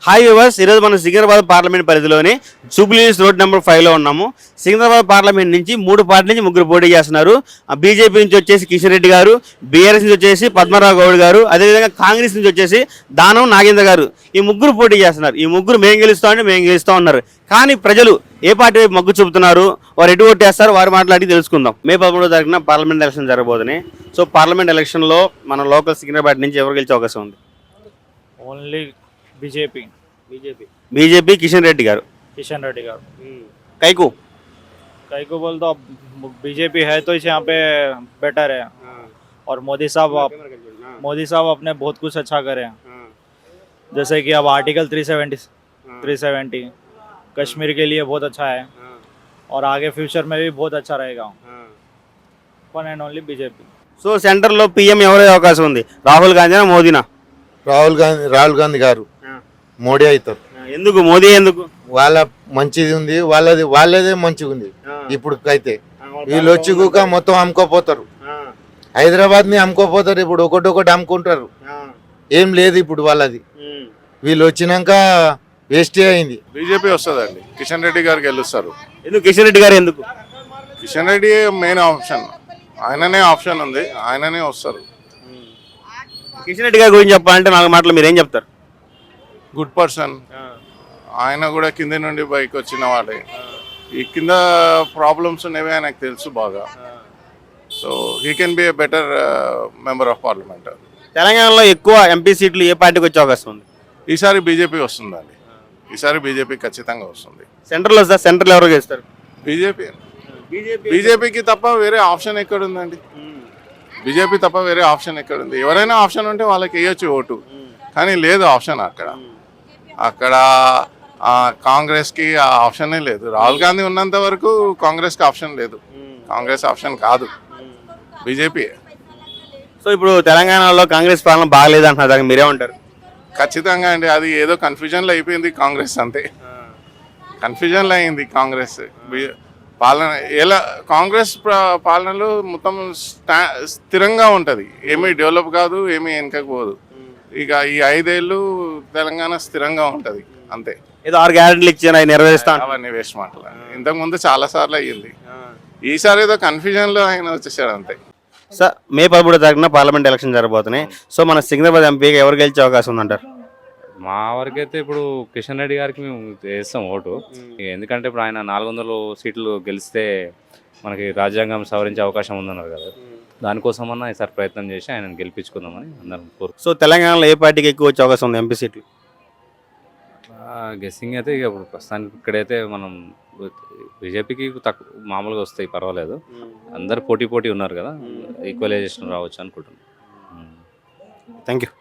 Hi viewers, ఈరోజు మనం Secunderabad parliament పరిధిలోని జూబ్లీహిల్స్ రోడ్ నెంబర్ 5లో ఉన్నాము. సికింద్రాబాద్ పార్లమెంట్ నుంచి 3 పార్టీల నుంచి 3 పోటీ చేస్తున్నారు. బీజేపీ నుంచి వచ్చేసి కిషన్ రెడ్డి గారు, బీఆర్ఎస్ నుంచి వచ్చేసి పద్మరావు గౌడ్ గారు, అదేవిధంగా కాంగ్రెస్ నుంచి వచ్చేసి దానం నాగేంద్ర గారు. ఈ 3 పోటీ చేస్తున్నారు. ఈ 3 మేము గెలుస్తామంటే మేము గెలుస్తూ ఉన్నారు. కానీ ప్రజలు ఏ పార్టీ వైపు మొగ్గు చూపుతున్నారు, వారు ఎటు ఓటేస్తారు, వారు మాట్లాడి తెలుసుకుందాం. మే 11వ తారీఖున పార్లమెంట్ ఎలక్షన్ జరగబోతున్నాయి. సో పార్లమెంట్ ఎలక్షన్లో మన లోకల్ సికింద్రాబాద్ నుంచి ఎవరు గెలిచే అవకాశం ఉంది? Only BJP BJP Kishan Reddy గారు. కైకు कई को बोल तो अब बीजेपी है तो इसे यहाँ पे बेटर है। और मोदी साहब अपने बहुत कुछ अच्छा करे हैं। जैसे कि अब आर्टिकल 370 कश्मीर के लिए बहुत अच्छा है और आगे फ्यूचर में भी बहुत अच्छा रहेगा। One and only BJP. So సెంటర్లో పీఎం ఎవరే అవకాశం ఉంది? రాహుల్ గాంధీనా మోదీనా? రాహుల్ గాంధీ గారు మోడీ అవుతారు. ఎందుకు మోదీ? ఎందుకు? వాళ్ళ మంచిది ఉంది, వాళ్ళదే మంచిగా ఉంది. ఇప్పుడు అయితే వీళ్ళు వచ్చి కూక మొత్తం అమ్ముకోపోతారు. హైదరాబాద్ ని అమ్ముకోపోతారు. ఇప్పుడు ఒకటి అమ్ముకుంటారు. ఏం లేదు ఇప్పుడు వాళ్ళది. వీళ్ళు వచ్చినాక వేస్ట్ అయింది. బీజేపీ వస్తుందండి. కిషన్ రెడ్డి గారు గెలుస్తారు. ఎందుకు కిషన్ రెడ్డి గారు? ఎందుకు? కిషన్ రెడ్డి మెయిన్ ఆప్షన్, ఆయననే ఆప్షన్ ఉంది, ఆయననే వస్తారు. కిషన్ రెడ్డి గారి గురించి చెప్పాలంటే 4 మాటలు మీరు ఏం చెప్తారు? Good person. ఆయన కూడా కింద నుండి పైకి వచ్చిన వాడే. ఈ కింద ప్రాబ్లమ్స్ ఉన్నవి ఆయనకు తెలుసు బాగా. So he can be a better member of parliament. తెలంగాణలో ఎక్కువ ఎంపీ సీట్లు ఏ పార్టీకి వచ్చే అవకాశం ఉంది? ఈసారి బీజేపీ వస్తుందండి. ఈసారి బీజేపీ ఖచ్చితంగా వస్తుంది. సెంట్రల్ వస్తా? సెంట్రల్ ఎవరు గెలుస్తారు? బీజేపీ. బీజేపీకి తప్ప వేరే ఆప్షన్ ఎక్కడుందండి? బీజేపీ తప్ప వేరే ఆప్షన్ ఎక్కడుంది? ఎవరైనా ఆప్షన్ ఉంటే వాళ్ళకి వేయొచ్చు ఓటు, కానీ లేదు ఆప్షన్ అక్కడ కాంగ్రెస్కి ఆ ఆప్షనే లేదు. రాహుల్ గాంధీ ఉన్నంత వరకు కాంగ్రెస్కి ఆప్షన్ లేదు. కాంగ్రెస్ ఆప్షన్ కాదు, బీజేపీ. సో ఇప్పుడు తెలంగాణలో కాంగ్రెస్ పాలన బాగలేదు అంటున్నారు, దానికి మీరేమంటారు? ఖచ్చితంగా అండి. అది ఏదో కన్ఫ్యూజన్లో అయిపోయింది కాంగ్రెస్, అంతే. కన్ఫ్యూజన్లో అయింది కాంగ్రెస్ పాలన. ఎలా కాంగ్రెస్ పాలనలో మొత్తం స్థిరంగా ఉంటుంది, ఏమీ డెవలప్ కాదు, ఏమీ వెనకకు పోదు. ఇక ఈ 5 ఏళ్ళు తెలంగాణ స్థిరంగా ఉంటుంది, అంతే. ఏదో 6 గ్యారెంటీలు ఇచ్చాను, అవి నెరవేరుస్తాను. అవన్నీ వేస్ట్ మాటలు. ఇంతకుముందు చాలా సార్లు అయ్యింది. ఈసారి ఏదో కన్ఫ్యూజన్లో ఆయన వచ్చేసాడు, అంతే. సార్ మే 13వ తారీఖున పార్లమెంట్ ఎలక్షన్ జరగబోతున్నాయి. సో మన సికింద్రాబాద్ ఎంపీగా ఎవరు గెలిచే అవకాశం ఉందంటారు? మా వరకైతే ఇప్పుడు కిషన్ రెడ్డి గారికి మేము వేస్తాం ఓటు. ఎందుకంటే ఇప్పుడు ఆయన 400 సీట్లు గెలిస్తే మనకి రాజ్యాంగం సవరించే అవకాశం ఉందన్నారు కదా, దానికోసమన్నా ఈసారి ప్రయత్నం చేసి ఆయన గెలిపించుకుందామని అందరం కోరుకుంటున్నాం. సో తెలంగాణలో ఏ పార్టీకి ఎక్కువ వచ్చే అవకాశం ఉంది ఎంపీ సీట్లు? గెస్సింగ్ అయితే ఇక ఇప్పుడు ప్రస్తుతానికి ఇక్కడైతే మనం బీజేపీకి తక్కువ మామూలుగా వస్తాయి, పర్వాలేదు. అందరు పోటీ ఉన్నారు కదా, ఈక్వలైజేషన్ రావచ్చు అనుకుంటున్నాం. Thank you.